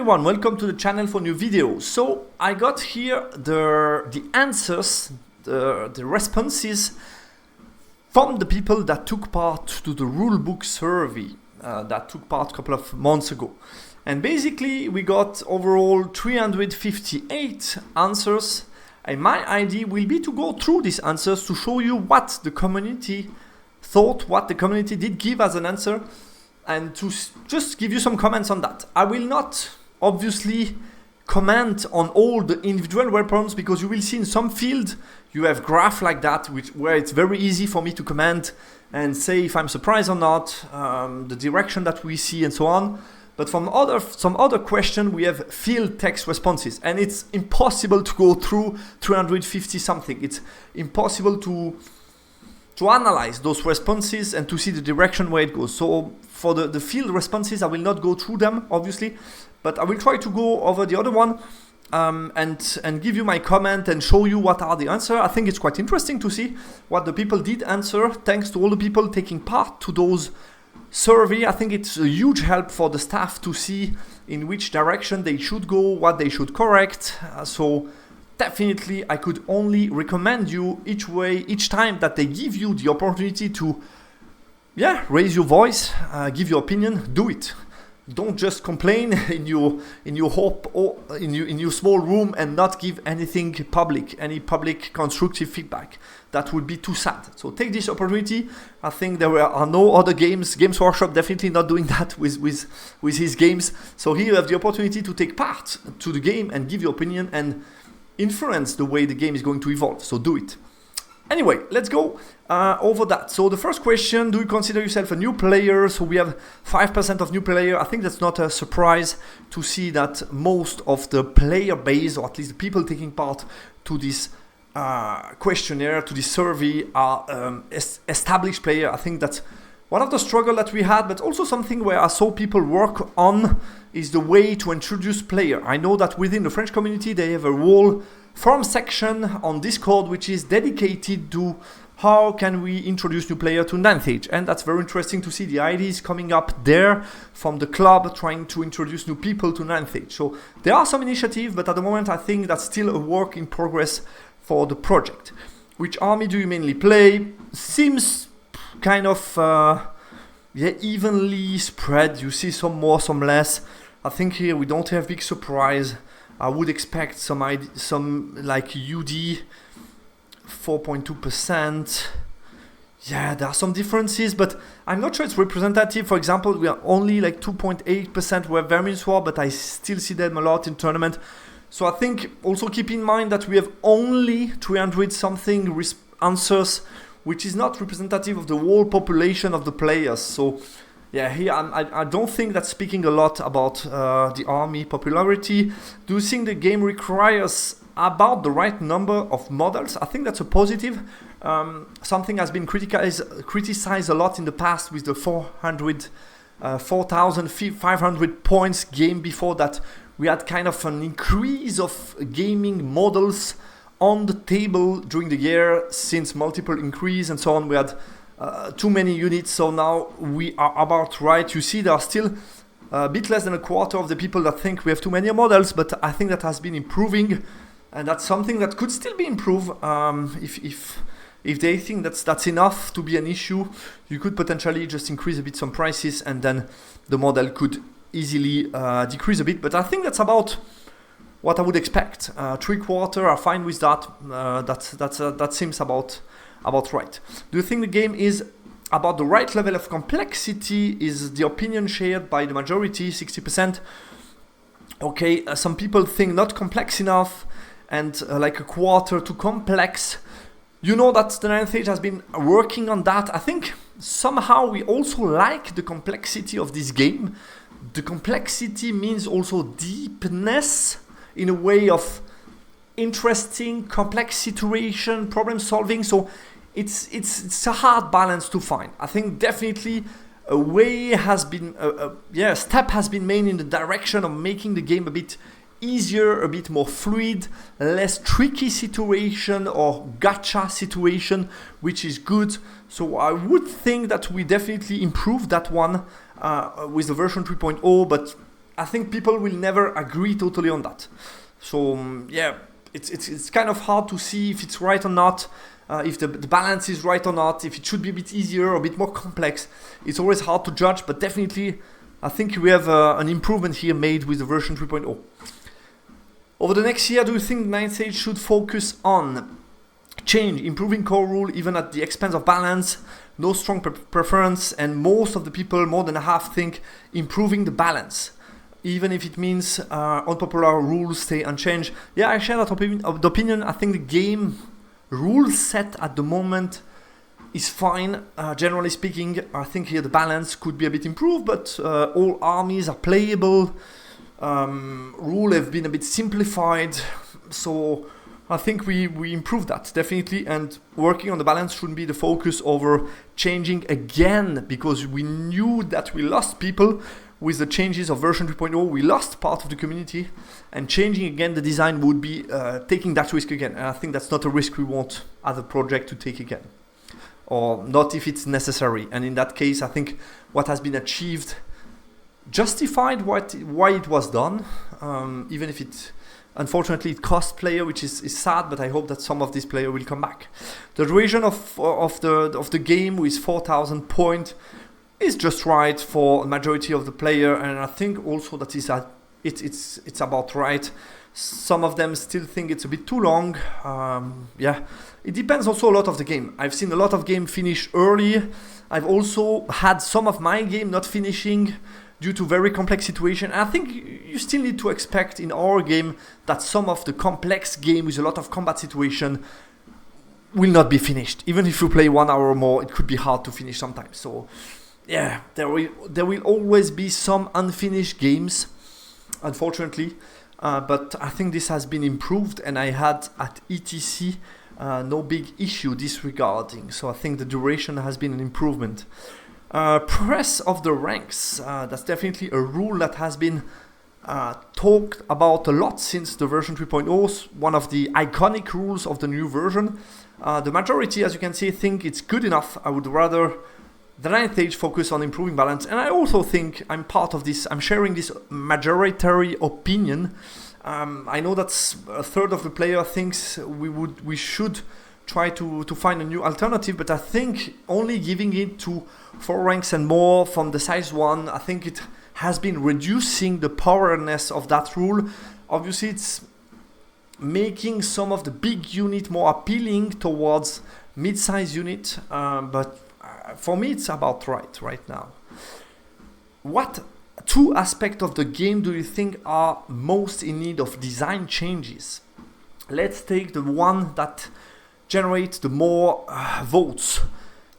everyone, welcome to the channel for new video. So I got here the answers, the responses from the people that took part to the Rulebook Survey that took part a couple of months ago. And basically we got overall 358 answers, and my idea will be to go through these answers to show you what the community thought, what the community did give as an answer, and to just give you some comments on that. I will not obviously comment on all the individual weapons, because you will see in some field you have graph like that where it's very easy for me to comment and say if I'm surprised or not, the direction that we see and so on. But from some other question we have field text responses, and it's impossible to go through 350 something. It's impossible to analyze those responses and to see the direction where it goes. So for the field responses, I will not go through them, obviously, but I will try to go over the other one and give you my comment and show you what are the answers. I think it's quite interesting to see what the people did answer, thanks to all the people taking part to those survey. I think it's a huge help for the staff to see in which direction they should go, what they should correct. So definitely I could only recommend you each time that they give you the opportunity to raise your voice, give your opinion, do it. Don't just complain in your hope or in your small room and not give anything public, any public constructive feedback. That would be too sad. So take this opportunity. I think there are no other games. Games Workshop definitely not doing that with his games. So here you have the opportunity to take part to the game and give your opinion and influence the way the game is going to evolve. So do it. Anyway, let's go over that. So the first question, do you consider yourself a new player? So we have 5% of new player. I think that's not a surprise to see that most of the player base, or at least the people taking part to this questionnaire, to this survey, are established player. I think that's one of the struggle that we had, but also something where I saw people work on is the way to introduce player. I know that within the French community, they have a whole forum section on Discord, which is dedicated to how can we introduce new player to 9th Age. And that's very interesting to see the ideas coming up there from the club trying to introduce new people to 9th Age. So there are some initiatives, but at the moment I think that's still a work in progress for the project. Which army do you mainly play? Seems kind of evenly spread. You see some more, some less. I think here we don't have big surprise. I would expect some like UD 4.2%. Yeah, there are some differences, but I'm not sure it's representative. For example, we are only like 2.8% were Vermin's War, but I still see them a lot in tournament. So I think also keep in mind that we have only 300 something answers, which is not representative of the whole population of the players. So yeah, here I don't think that's speaking a lot about the army popularity. Do you think the game requires about the right number of models? I think that's a positive. Something has been criticized a lot in the past with the 4,500 points game before that. We had kind of an increase of gaming models on the table during the year since multiple increase and so on. We had too many units, so now we are about right. You see there are still a bit less than a quarter of the people that think we have too many models, but I think that has been improving, and that's something that could still be improved. If they think that's enough to be an issue, you could potentially just increase a bit some prices, and then the model could easily decrease a bit. But I think that's about what I would expect. 3/4 are fine with that. That seems about right. Do you think the game is about the right level of complexity? Is the opinion shared by the majority, 60%? Okay, some people think not complex enough, and like a quarter too complex. You know that the 9th Age has been working on that. I think somehow we also like the complexity of this game. The complexity means also deepness in a way of interesting, complex situation, problem solving. So it's a hard balance to find. I think definitely a way has been, a step has been made in the direction of making the game a bit easier, a bit more fluid, less tricky situation or gacha situation, which is good. So I would think that we definitely improved that one with the version 3.0, but I think people will never agree totally on that. So yeah, it's kind of hard to see if it's right or not, if the balance is right or not, if it should be a bit easier or a bit more complex. It's always hard to judge, but definitely I think we have an improvement here made with the version 3.0. Over the next year, do you think Ninth Stage should focus on change, improving core rule even at the expense of balance, no strong preference, and most of the people, more than half, think improving the balance, even if it means unpopular rules stay unchanged? Yeah, I share that opinion. I think the game rule set at the moment is fine. Generally speaking, I think here the balance could be a bit improved, but all armies are playable. Rule have been a bit simplified, so I think we improved that definitely, and working on the balance shouldn't be the focus over changing again, because we knew that we lost people with the changes of version 3.0. We lost part of the community, and changing again the design would be taking that risk again, and I think that's not a risk we want as a project to take again, or not if it's necessary. And in that case, I think what has been achieved justified why it was done, even if it unfortunately it cost player, which is sad, but I hope that some of these players will come back. The duration of the game with 4,000 points is just right for the majority of the player, and I think also that it's about right. Some of them still think it's a bit too long. Yeah, it depends also a lot of the game. I've seen a lot of game finish early. I've also had some of my game not finishing due to very complex situation. I think you still need to expect in our game that some of the complex game with a lot of combat situation will not be finished. Even if you play 1 hour or more, it could be hard to finish sometimes. So yeah, there will always be some unfinished games, unfortunately. But I think this has been improved, and I had at ETC no big issue disregarding. So I think the duration has been an improvement. Press of the ranks, that's definitely a rule that has been talked about a lot since the version 3.0, one of the iconic rules of the new version. The majority, as you can see, think it's good enough. I would rather the Ninth Stage focus on improving balance, and I also think I'm part of this. I'm sharing this majority opinion. I know that a third of the player thinks we should try to find a new alternative, but I think only giving it to 4 ranks and more from the size 1, I think it has been reducing the powerness of that rule. Obviously, it's making some of the big unit more appealing towards mid-size unit, but for me it's about right now. What 2 aspects of the game do you think are most in need of design changes? Let's take the one that generates the more votes.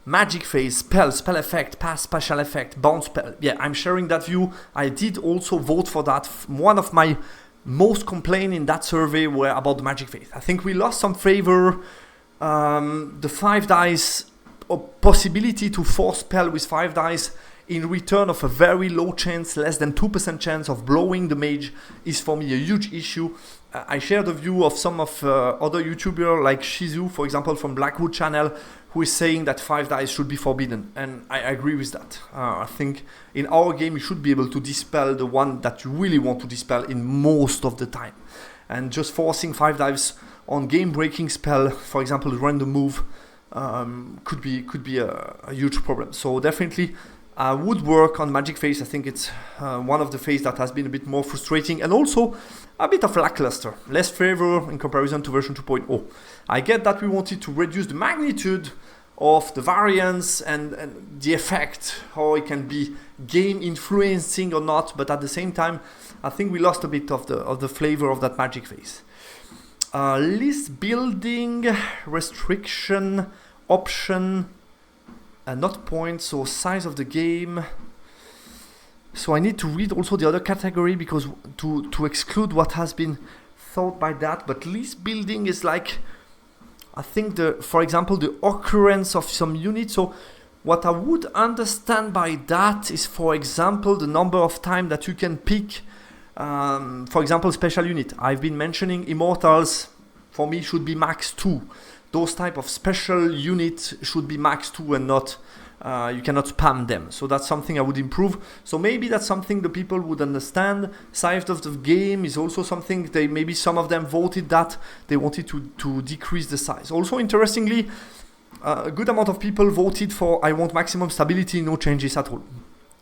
Magic phase, spell effect, pass special effect, bounce spell. Yeah, I'm sharing that view. I did also vote for that. One of my most complaints in that survey were about the magic phase. I think we lost some favor. The 5 dice possibility to force spell with 5 dice in return of a very low chance, less than 2% chance of blowing the mage, is for me a huge issue. I share the view of some of other YouTubers like Shizu, for example, from Blackwood channel, who is saying that 5 dice should be forbidden, and I agree with that. I think in our game you should be able to dispel the one that you really want to dispel in most of the time, and just forcing 5 dice on game-breaking spell, for example, random move, could be a huge problem. So definitely I would work on magic phase. I think it's one of the phases that has been a bit more frustrating, and also a bit of lackluster, less favor in comparison to version 2.0. I get that we wanted to reduce the magnitude of the variance and the effect, how it can be game influencing or not, but at the same time I think we lost a bit of the flavor of that magic phase. List building, restriction, option, not points, so size of the game. So I need to read also the other category because to exclude what has been thought by that. But list building is like, I think for example, the occurrence of some units. So what I would understand by that is, for example, the number of time that you can pick, for example, special unit. I've been mentioning immortals, for me should be max 2. Those type of special units should be max 2 and not you cannot spam them. So that's something I would improve. So maybe that's something the people would understand. Size of the game is also something maybe some of them voted that they wanted to decrease the size. Also, interestingly, a good amount of people voted for I want maximum stability, no changes at all.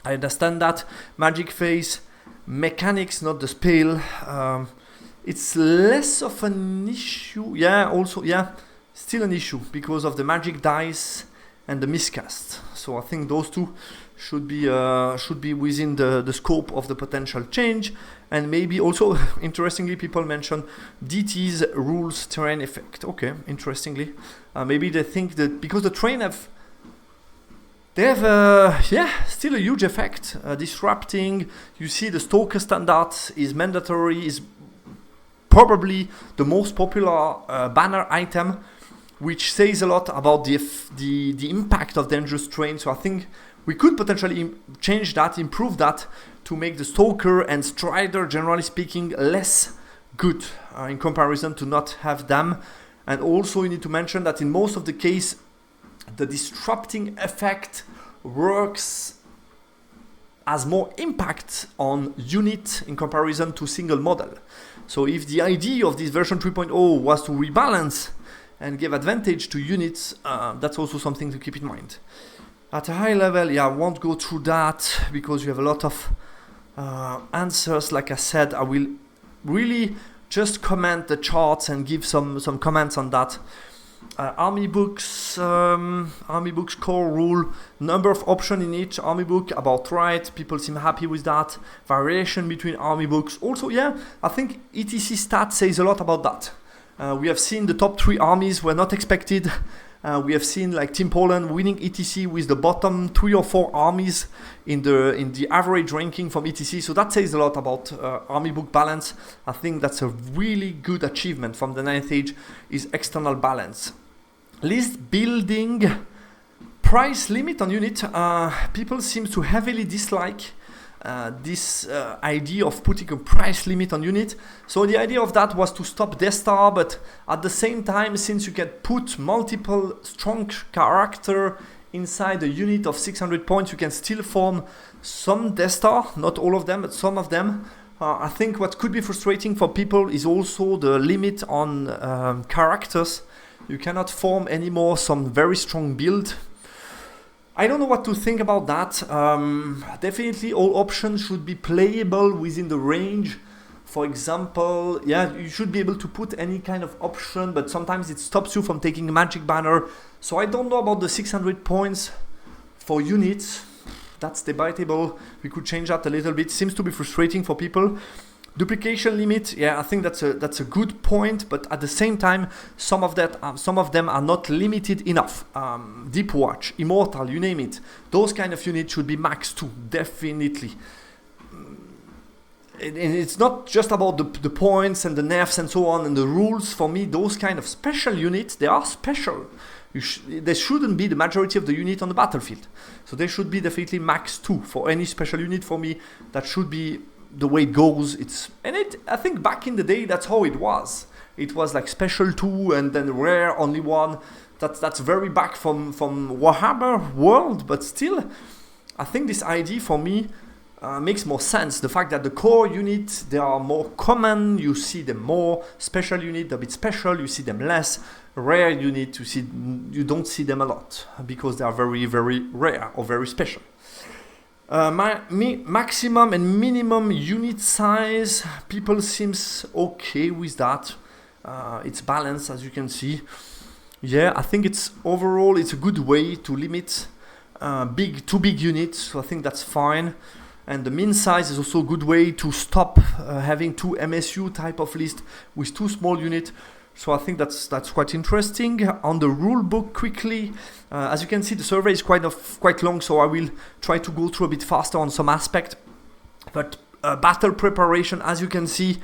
I understand that magic phase mechanics, not the spell. It's less of an issue. Still an issue because of the magic dice and the miscast. So I think those two should be within the scope of the potential change. And maybe also, interestingly, people mention DT's rules terrain effect. Okay, interestingly, maybe they think that because the terrain still a huge effect, disrupting. You see the Stalker standard is mandatory, is probably the most popular banner item, which says a lot about the impact of dangerous terrain. So I think we could potentially change that, improve that, to make the Stalker and Strider, generally speaking, less good in comparison to not have them. And also you need to mention that in most of the case, the disrupting effect works as more impact on unit in comparison to single model. So if the idea of this version 3.0 was to rebalance and give advantage to units, that's also something to keep in mind. At a high level, I won't go through that because you have a lot of answers. Like I said, I will really just comment the charts and give some comments on that. Army books core rule, number of options in each army book, about right. People seem happy with that. Variation between army books. Also, I think ETC stat says a lot about that. We have seen the top 3 armies were not expected. We have seen like Team Poland winning ETC with the bottom 3 or 4 armies in the average ranking from ETC. So that says a lot about army book balance. I think that's a really good achievement from the 9th age, is external balance. List building, price limit on unit. People seem to heavily dislike this idea of putting a price limit on unit. So the idea of that was to stop Death Star, but at the same time, since you can put multiple strong character inside a unit of 600 points, you can still form some Death Star, not all of them, but some of them. I think what could be frustrating for people is also the limit on characters. You cannot form anymore some very strong build. I don't know what to think about that. Definitely all options should be playable within the range. For example, you should be able to put any kind of option, but sometimes it stops you from taking a magic banner. So I don't know about the 600 points for units. That's debatable. We could change that a little bit. Seems to be frustrating for people. Duplication limit, I think that's a good point, but at the same time, some of them are not limited enough. Deep Watch, Immortal, you name it. Those kind of units should be max 2, definitely. And it's not just about the points and the nerfs and so on and the rules. For me, those kind of special units, they are special. They shouldn't be the majority of the unit on the battlefield. So they should be definitely max 2 for any special unit. For me, that should be the way it goes. I think back in the day, that's how it was. It was like special 2 and then rare only 1. That's very back from Warhammer world, but still, I think this idea for me makes more sense. The fact that the core units, they are more common, you see them more. Special unit, a bit special, you see them less. Rare unit, you don't see them a lot because they are very, very rare or very special. Maximum and minimum unit size, people seems okay with that. It's balanced, as you can see. I think it's a good way to limit too big units. So I think that's fine. And the min size is also a good way to stop having 2 MSU type of list with 2 small units. So I think that's quite interesting. On the rule book quickly, as you can see, the survey is quite long, so I will try to go through a bit faster on some aspect. But battle preparation, as you can see,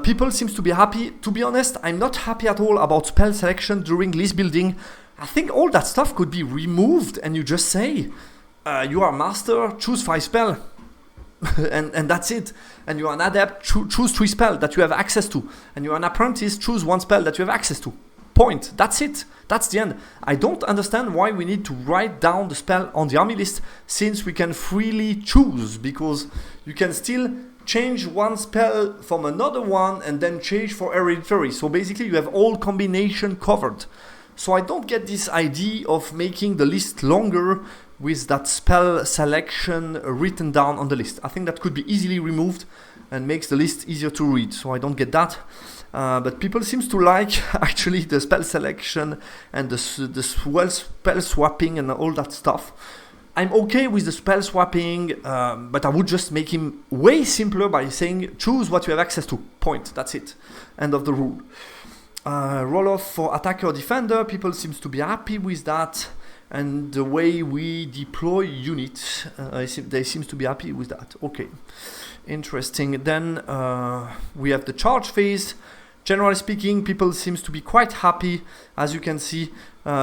people seems to be happy. To be honest, I'm not happy at all about spell selection during list building. I think all that stuff could be removed and you just say, you are master, choose 5 spell. and that's it. And you're an adept, choose 3 spells that you have access to. And you're an apprentice, choose 1 spell that you have access to. point. That's it. That's the end. I don't understand why we need to write down the spell on the army list, since we can freely choose, because you can still change one spell from another one and then change for hereditary. So basically you have all combination covered. So I don't get this idea of making the list longer with that spell selection written down on the list. I think that could be easily removed and makes the list easier to read. So I don't get that. But people seems to like actually the spell selection and the spell swapping and all that stuff. I'm okay with the spell swapping, but I would just make him way simpler by saying choose what you have access to. Point. That's it. End of the rule. Roll off for attacker or defender. People seems to be happy with that. And the way we deploy units, they seems to be happy with that. Okay. Interesting. Then we have the charge phase. Generally speaking, people seems to be quite happy, as you can see,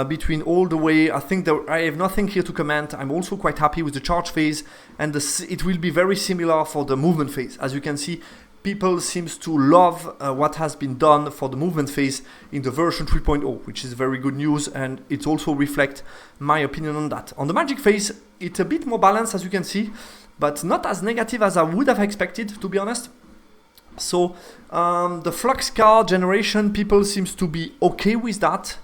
between all the way. I think that I have nothing here to comment. I'm also quite happy with the charge phase, and it will be very similar for the movement phase. As you can see, people seems to love what has been done for the movement phase in the version 3.0, which is very good news, and it also reflects my opinion on that. On the magic phase, it's a bit more balanced, as you can see, but not as negative as I would have expected, to be honest. So the flux card generation, people seems to be okay with that.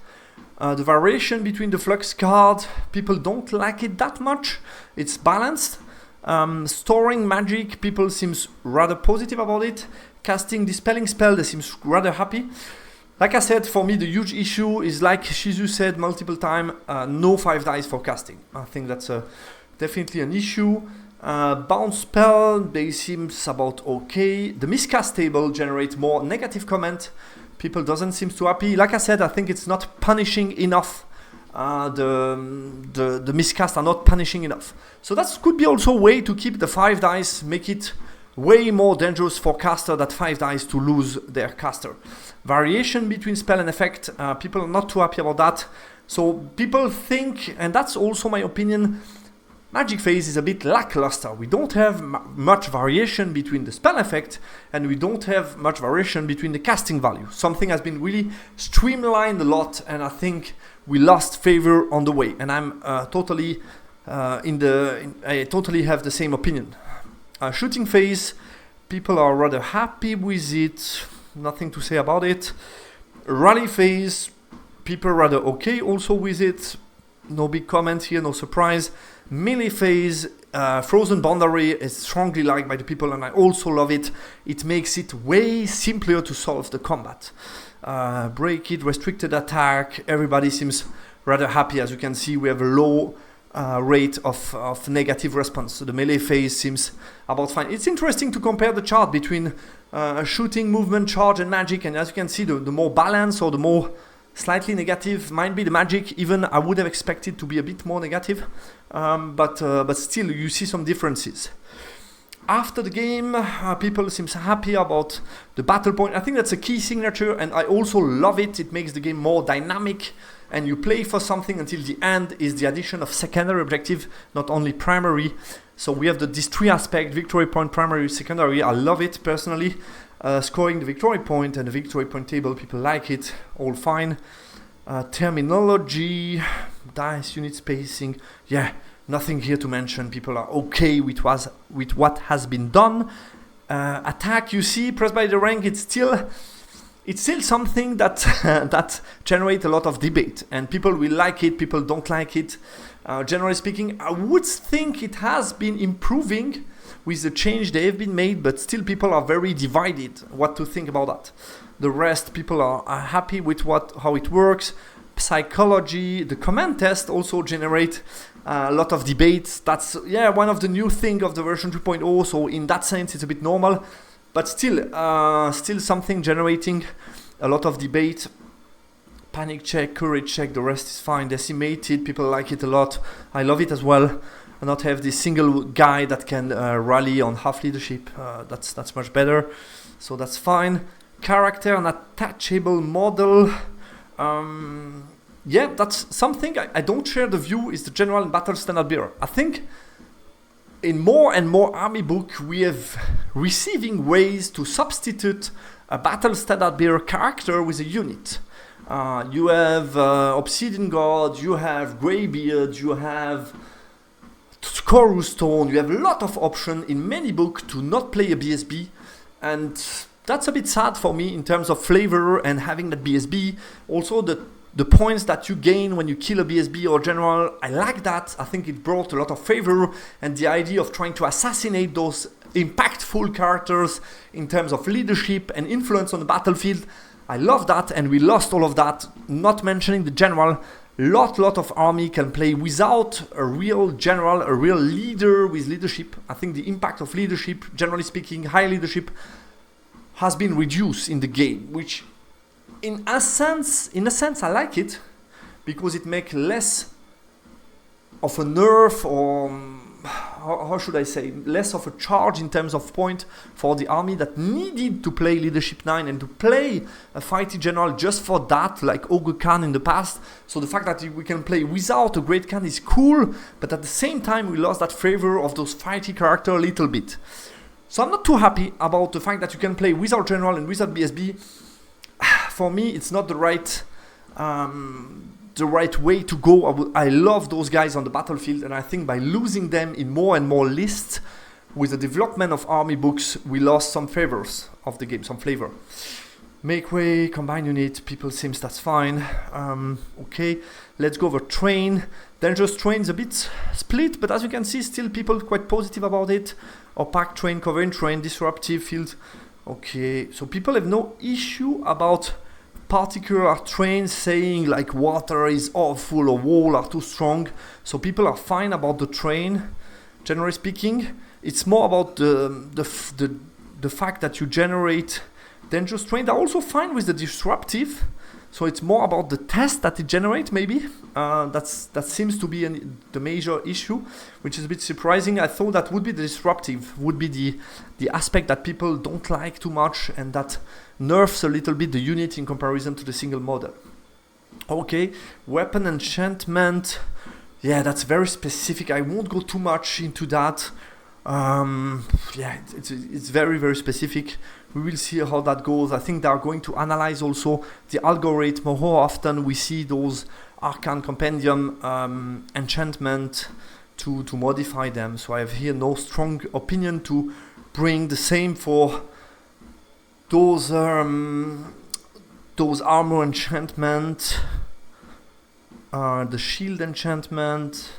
The variation between the flux card, people don't like it that much. It's balanced. Storing magic, people seems rather positive about it. Casting dispelling spell, they seems rather happy. Like I said, for me the huge issue is, like Shizu said multiple times, no 5 dice for casting. I think that's definitely an issue. Bounce spell, they seems about okay. The miscast table generate more negative comment. People doesn't seem too happy. Like I said, I think it's not punishing enough. The miscast are not punishing enough. So that could be also a way to keep the 5 dice, make it way more dangerous for caster that 5 dice to lose their caster. Variation between spell and effect, people are not too happy about that. So people think, and that's also my opinion, Magic phase is a bit lackluster. We don't have much variation between the spell effect, and we don't have much variation between the casting value. Something has been really streamlined a lot, and I think we lost favor on the way. And I'm I totally have the same opinion. Shooting phase, people are rather happy with it. Nothing to say about it. Rally phase, people are rather okay also with it. No big comment here, no surprise. Melee phase, Frozen Boundary is strongly liked by the people, and I also love it. It makes it way simpler to solve the combat. Break it, restricted attack, everybody seems rather happy. As you can see, we have a low rate of negative response. So the melee phase seems about fine. It's interesting to compare the chart between shooting, movement, charge, and magic, and as you can see, the more balance or the more slightly negative might be the magic. Even I would have expected to be a bit more negative, but still you see some differences. After the game, people seem happy about the battle point. I think that's a key signature, and I also love it. It makes the game more dynamic, and you play for something until the end is the addition of secondary objective, not only primary. So we have this three aspect: victory point, primary, secondary. I love it personally. Scoring the victory point and the victory point table, people like it, all fine. Terminology, dice, unit spacing, yeah, nothing here to mention. People are okay with what has been done. Attack, you see, pressed by the rank, it's still something that that generates a lot of debate, and people will like it, people don't like it. Generally speaking, I would think it has been improving with the change they have been made, but still people are very divided what to think about that. The rest, people are happy with how it works. Psychology, the command test also generate a lot of debates. That's one of the new thing of the version 2.0, so in that sense it's a bit normal, but still something generating a lot of debate. Panic check, courage check, the rest is fine. Decimated, people like it a lot. I love it as well. And not have this single guy that can rally on half leadership. That's much better, so that's fine. Character and attachable model. That's something I don't share the view is the general and battle standard bearer. I think in more and more army book we have receiving ways to substitute a battle standard bearer character with a unit. You have Obsidian God, you have Greybeard, you have Scoru Stone, you have a lot of options in many books to not play a BSB, and that's a bit sad for me in terms of flavor and having that BSB. Also the points that you gain when you kill a BSB or general, I like that. I think it brought a lot of favor, and the idea of trying to assassinate those impactful characters in terms of leadership and influence on the battlefield, I love that, and we lost all of that. Not mentioning the general, lot of army can play without a real general, a real leader with leadership. I think the impact of leadership, generally speaking, high leadership, has been reduced in the game, which in a sense I like it, because it makes less of a nerf, or how should I say, less of a charge in terms of point for the army that needed to play leadership 9 and to play a fighty general just for that, like Ogre Khan in the past. So the fact that we can play without a Great Khan is cool, but at the same time we lost that favor of those fighty characters a little bit. So I'm not too happy about the fact that you can play without general and without BSB. For me, it's not the right way to go. I love those guys on the battlefield, and I think by losing them in more and more lists with the development of army books, we lost some favors of the game, some flavor. Make way, combine unit, people seems that's fine. Okay, let's go over train. Dangerous train's a bit split, but as you can see, still people quite positive about it. Opaque train, covering train, disruptive field. Okay, so people have no issue about particular trains saying like water is awful or wall are too strong. So people are fine about the train, generally speaking. It's more about the fact that you generate dangerous train. They're also fine with the disruptive. So it's more about the test that it generates, maybe. That seems to be the major issue, which is a bit surprising. I thought that would be the disruptive, would be the aspect that people don't like too much, and that nerfs a little bit the unit in comparison to the single model. Okay, weapon enchantment. Yeah, that's very specific. I won't go too much into that. Yeah, it's very, very specific. We will see how that goes. I think they are going to analyze also the algorithm, how often we see those Arcane Compendium enchantment to modify them. So I have here no strong opinion to bring the same for those armor enchantment, the shield enchantment.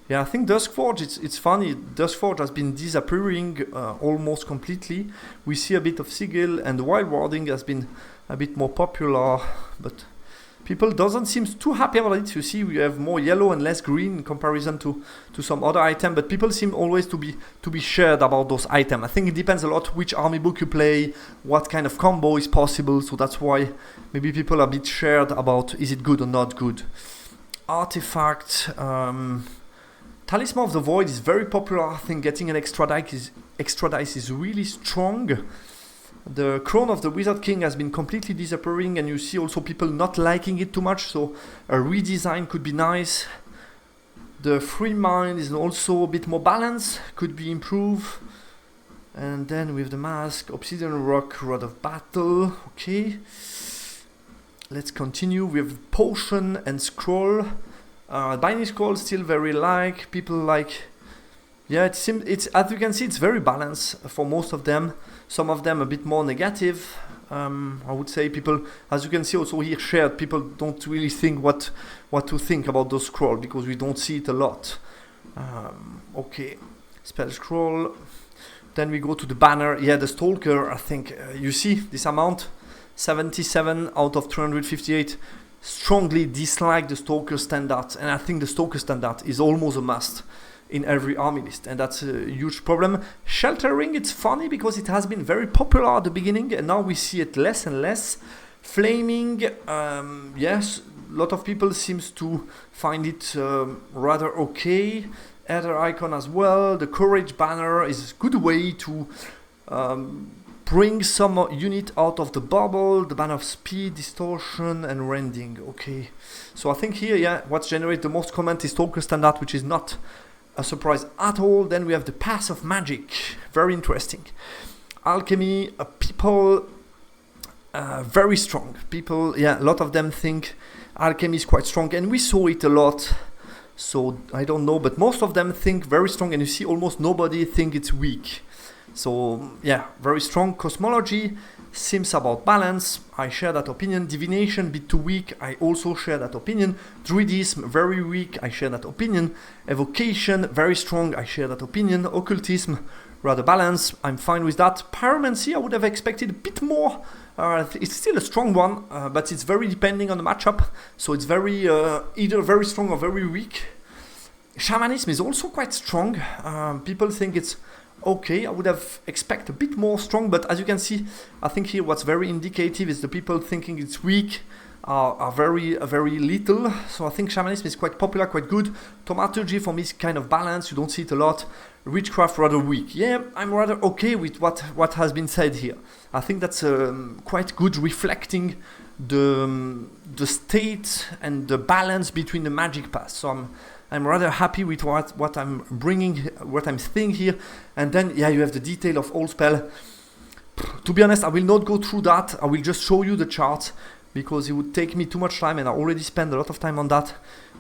Yeah, I think Duskforge, it's funny, Duskforge has been disappearing almost completely. We see a bit of Sigil, and the Wild Warding has been a bit more popular, but people doesn't seem too happy about it. You see, we have more yellow and less green in comparison to some other item, but people seem always to be shared about those items. I think it depends a lot which army book you play, what kind of combo is possible, so that's why maybe people are a bit shared about is it good or not good. Artifact, Talisman of the Void is very popular. I think getting an extra dice is really strong. The Crown of the Wizard King has been completely disappearing, and you see also people not liking it too much, so a redesign could be nice. The Free Mind is also a bit more balanced, could be improved. And then with the mask, Obsidian Rock, Rod of Battle. Okay, let's continue with Potion and Scroll. Binding Scroll still very like, people like. Yeah, it's as you can see, it's very balanced for most of them. Some of them a bit more negative. I would say people, as you can see also here shared, people don't really think what to think about those scroll because we don't see it a lot. Okay, spell scroll. Then we go to the banner. Yeah, the Stalker. I think you see this amount, 77 out of 358. Strongly dislike the Stalker standard, and I think the Stalker standard is almost a must in every army list, and that's a huge problem. Sheltering, it's funny because it has been very popular at the beginning, and now we see it less and less. Flaming, yes, a lot of people seems to find it rather okay. Other icon as well. The Courage banner is a good way to bring some unit out of the bubble. The banner of speed, distortion, and rending. Okay, so I think here, yeah, what's generated the most comment is Stalker standard, which is not a surprise at all. Then we have the Pass of Magic, very interesting. Alchemy, people very strong. People, yeah, a lot of them think alchemy is quite strong, and we saw it a lot. So I don't know, but most of them think very strong, and you see almost nobody think it's weak. So yeah, very strong. Cosmology seems about balance. I share that opinion. Divination, bit too weak. I also share that opinion. Druidism, very weak. I share that opinion. Evocation, very strong. I share that opinion. Occultism, rather balanced. I'm fine with that. Pyromancy, I would have expected a bit more. It's still a strong one, but it's very depending on the matchup. So it's very either very strong or very weak. Shamanism is also quite strong. People think it's okay. I would have expected a bit more strong, but as you can see, I think here what's very indicative is the people thinking it's weak are very little. So I think shamanism is quite popular, quite good. Thaumaturgy for me is kind of balanced. You don't see it a lot. Witchcraft rather weak. Yeah, I'm rather okay with what has been said here. I think that's quite good, reflecting the state and the balance between the magic path. So I'm rather happy with what I'm bringing, what I'm saying here. And then, yeah, you have the detail of all spell. To be honest, I will not go through that. I will just show you the chart because it would take me too much time, and I already spent a lot of time on that.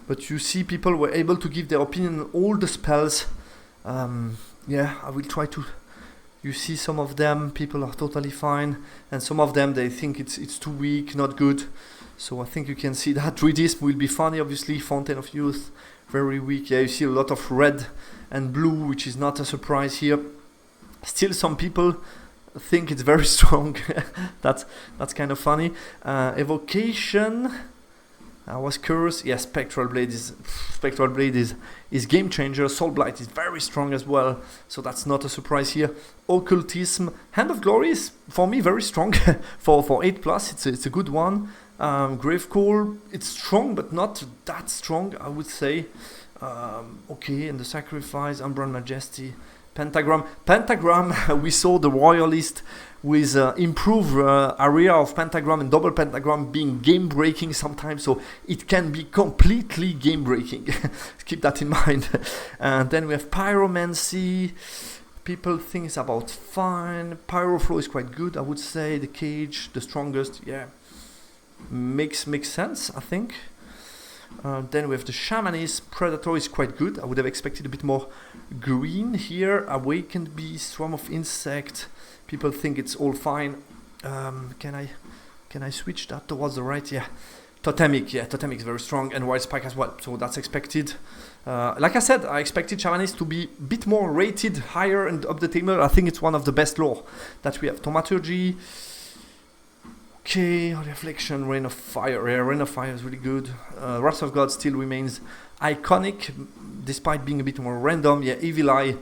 But you see, people were able to give their opinion on all the spells. Yeah, I will try to. You see, some of them, people are totally fine, and some of them, they think it's too weak, not good. So I think you can see that. Druidism will be funny, obviously. Fountain of Youth, very weak. Yeah, you see a lot of red and blue, which is not a surprise here. Still, some people think it's very strong. that's kind of funny. Evocation. I was curious. Yeah, Spectral Blade is game changer. Soul Blight is very strong as well, so that's not a surprise here. Occultism, Hand of Glory is for me very strong. for 8+, it's a good one. Gravecall, it's strong but not that strong, I would say. Okay, and the Sacrifice, Umbral Majesty, Pentagram, we saw the Royalist with improved area of Pentagram and double Pentagram being game breaking sometimes, so it can be completely game breaking. Keep that in mind. And then we have Pyromancy. People think it's about fine. Pyroflow is quite good, I would say. The Cage, the strongest, yeah, makes sense, I think. Then we have the Shamanism. Predator is quite good. I would have expected a bit more green here. Awakened Beast, Swarm of Insect. People think it's all fine. Can I switch that towards the right? Yeah. Totemic, Totemic is very strong, and Wild Spike as well. So that's expected. Like I said, I expected Shamanism to be a bit more rated higher and up the table. I think it's one of the best lore that we have. Thaumaturgy. Okay, Reflection, Rain of Fire. Yeah, Rain of Fire is really good. Wrath of God still remains iconic, despite being a bit more random. Yeah, Evil Eye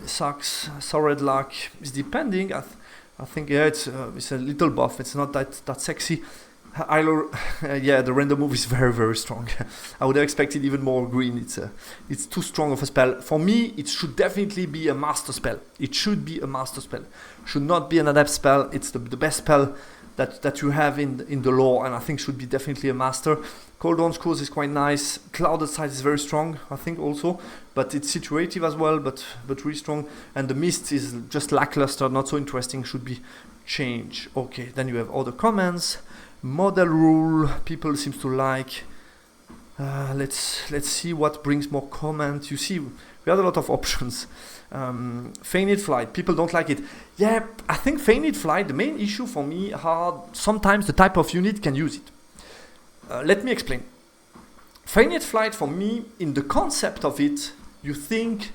sucks. Sword Luck is depending. I think, yeah, it's a little buff. It's not that sexy. Yeah, the random move is very, very strong. I would have expected even more green. It's too strong of a spell. For me, it should definitely be a master spell. It should be a master spell. Should not be an adept spell. It's the best spell that you have in the lore, and I think should be definitely a master. Cold Dawn's Cause is quite nice. Clouded Side is very strong, I think also, but it's situative as well, but really strong. And the Mist is just lackluster, not so interesting, should be changed. Okay, then you have other comments. Model rule, people seems to like. Let's see what brings more comments. You see, we had a lot of options. Feigned Flight, people don't like it. Yeah, I think Feigned Flight, the main issue for me are sometimes the type of unit can use it. Let me explain. Feigned Flight for me, in the concept of it, you think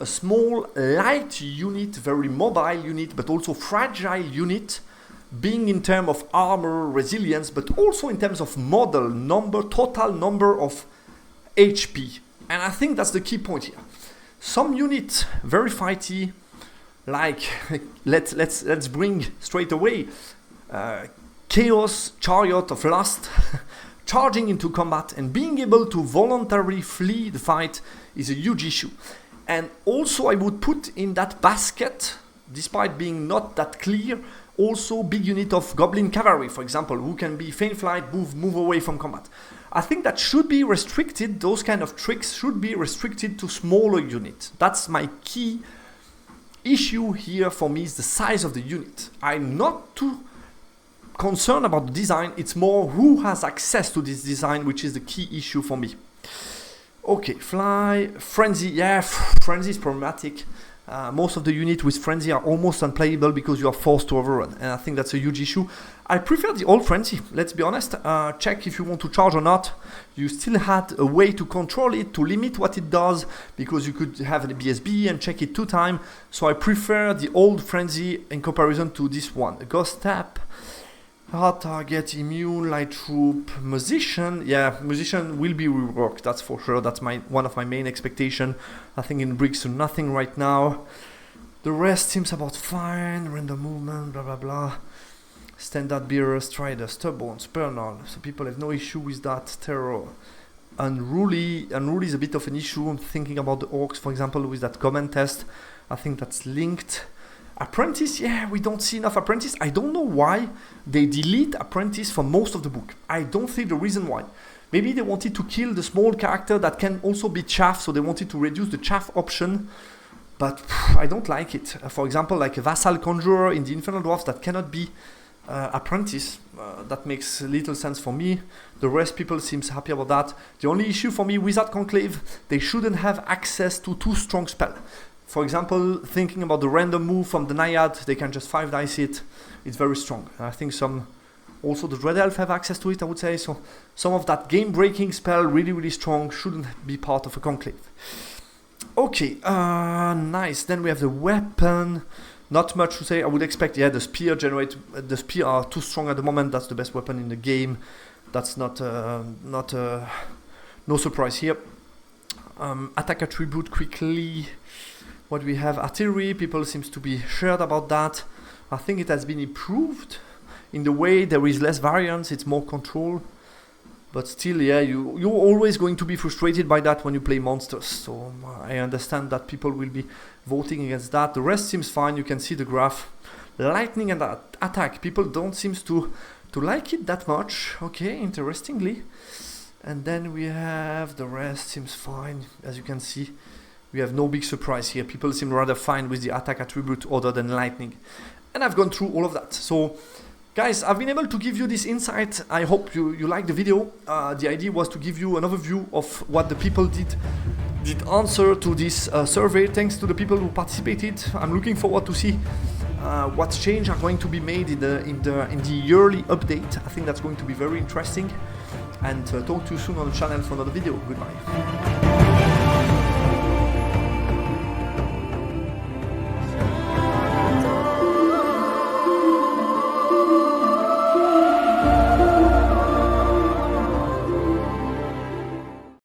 a small light unit, very mobile unit, but also fragile unit, being in terms of armor, resilience, but also in terms of model number, total number of HP. And I think that's the key point here. Some units very fighty, like let's bring straight away Chaos Chariot of Lust, charging into combat and being able to voluntarily flee the fight is a huge issue. And also I would put in that basket, despite being not that clear, also big unit of Goblin Cavalry, for example, who can be feign flight, move away from combat. I think that should be restricted, those kind of tricks should be restricted to smaller units. That's my key issue here for me, is the size of the unit. I'm not too concerned about the design, it's more who has access to this design, which is the key issue for me. Okay, fly, frenzy, yeah, frenzy is problematic. Most of the units with frenzy are almost unplayable because you are forced to overrun, and I think that's a huge issue. I prefer the old frenzy, let's be honest. Check if you want to charge or not. You still had a way to control it, to limit what it does, because you could have the BSB and check it 2 times. So I prefer the old frenzy in comparison to this one. Ghost tap, hard target, immune, light troop, musician. Yeah, musician will be reworked, that's for sure. That's one of my main expectations. I think it brings to nothing right now. The rest seems about fine. Random movement, blah blah blah. Standard bearer, strider, stubborn, spurnal. So people have no issue with that. Terror. Unruly is a bit of an issue. I'm thinking about the orcs, for example, with that command test. I think that's linked. Apprentice, yeah, we don't see enough apprentice. I don't know why they delete apprentice from most of the book. I don't see the reason why. Maybe they wanted to kill the small character that can also be chaff, so they wanted to reduce the chaff option. But I don't like it. For example, like a vassal conjurer in the Infernal Dwarfs that cannot be apprentice. That makes little sense for me. The rest people seems happy about that. The only issue for me, Wizard Conclave, they shouldn't have access to 2 strong spells. For example, thinking about the random move from the Naiad, they can just 5 dice it. It's very strong. I think also the Dread Elf have access to it, I would say. So some of that game-breaking spell, really, really strong, shouldn't be part of a conclave. Okay, nice. Then we have the weapon. Not much to say. I would expect, yeah, the spear are too strong at the moment. That's the best weapon in the game. That's no surprise here. Attack attribute quickly. What we have, artillery, people seems to be shared about that. I think it has been improved in the way there is less variance, it's more control. But still, yeah, you're always going to be frustrated by that when you play monsters. So I understand that people will be voting against that. The rest seems fine, you can see the graph. Lightning and attack, people don't seem to like it that much. Okay, interestingly. And then we have the rest seems fine, as you can see. We have no big surprise here. People seem rather fine with the attack attribute other than lightning. And I've gone through all of that. So, guys, I've been able to give you this insight. I hope you like the video. The idea was to give you an overview of what the people did answer to this survey. Thanks to the people who participated. I'm looking forward to see what changes are going to be made in the yearly update. I think that's going to be very interesting. And talk to you soon on the channel for another video. Goodbye.